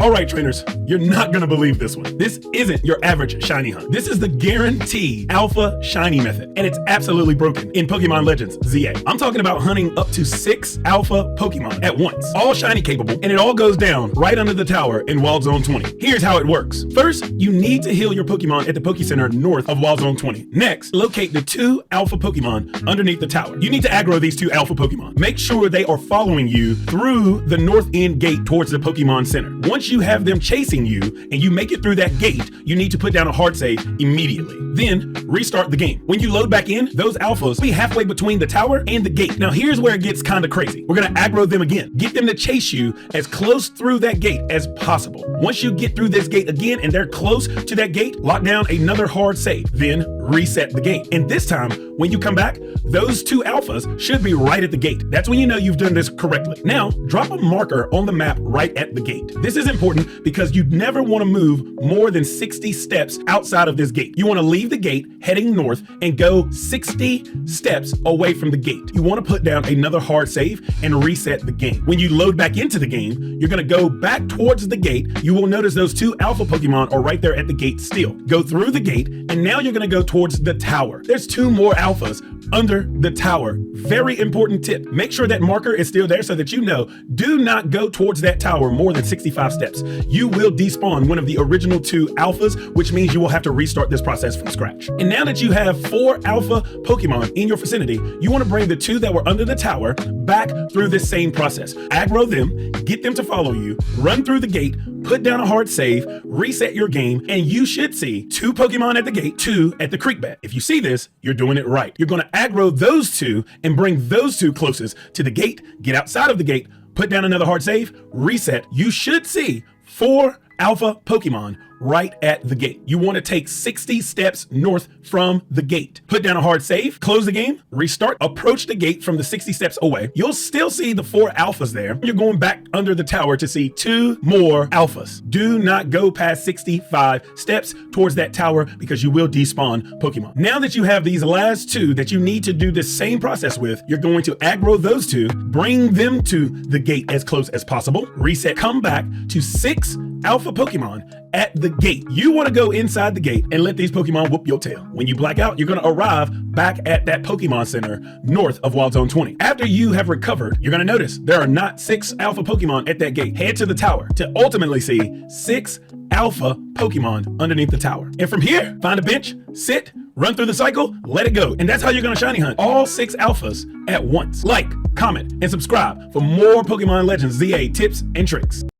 All right, trainers, you're not gonna believe this one. This isn't your average shiny hunt. This is the guaranteed alpha shiny method, and it's absolutely broken in Pokemon Legends ZA. I'm talking about hunting up to 6 alpha Pokemon at once, all shiny capable, and it all goes down right under the tower in Wild Zone 20. Here's how it works. First, you need to heal your Pokemon at the PokéCenter north of Wild Zone 20. Next, locate the 2 alpha Pokemon underneath the tower. You need to aggro these 2 alpha Pokemon. Make sure they are following you through the north end gate towards the Pokemon Center. Once you have them chasing you and you make it through that gate, you need to put down a hard save immediately. Then restart the game. When you load back in, those alphas will be halfway between the tower and the gate. Now here's where it gets kind of crazy. We're gonna aggro them again. Get them to chase you as close through that gate as possible. Once you get through this gate again and they're close to that gate, lock down another hard save. Then reset the game. And this time, when you come back, those 2 alphas should be right at the gate. That's when you know you've done this correctly. Now, drop a marker on the map right at the gate. This is important because you never want to move more than 60 steps outside of this gate. You want to leave the gate heading north and go 60 steps away from the gate. You want to put down another hard save and reset the game. When you load back into the game, you're going to go back towards the gate. You will notice those 2 alpha Pokemon are right there at the gate still. Go through the gate, and now you're going to go towards the tower. There's 2 more alphas under the tower. Very important tip. Make sure that marker is still there so that you know, do not go towards that tower more than 65 steps. You will despawn one of the original 2 alphas, which means you will have to restart this process from scratch. And now that you have 4 alpha Pokemon in your vicinity, you want to bring the 2 that were under the tower back through this same process. Aggro them, get them to follow you, run through the gate, put down a hard save, reset your game, and you should see 2 Pokemon at the gate, 2 at the creek bed. If you see this, you're doing it right. You're going to aggro those 2 and bring those 2 closest to the gate, get outside of the gate, put down another hard save, reset. You should see 4 alpha Pokemon right at the gate. You want to take 60 steps north from the gate. Put down a hard save, close the game, restart, approach the gate from the 60 steps away. You'll still see the 4 alphas there. You're going back under the tower to see 2 more alphas. Do not go past 65 steps towards that tower because you will despawn Pokemon. Now that you have these last 2 that you need to do the same process with, you're going to aggro those 2, bring them to the gate as close as possible, reset, come back to 6 alpha Pokemon at the gate. You want to go inside the gate and let these Pokemon whoop your tail. When you black out, you're going to arrive back at that Pokemon Center north of Wild Zone 20. After you have recovered, you're going to notice there are not 6 alpha Pokemon at that gate. Head to the tower to ultimately see 6 alpha Pokemon underneath the tower. And from here, find a bench, sit, run through the cycle, let it go. And that's how you're going to shiny hunt all 6 alphas at once. Like, comment, and subscribe for more Pokemon Legends ZA tips and tricks.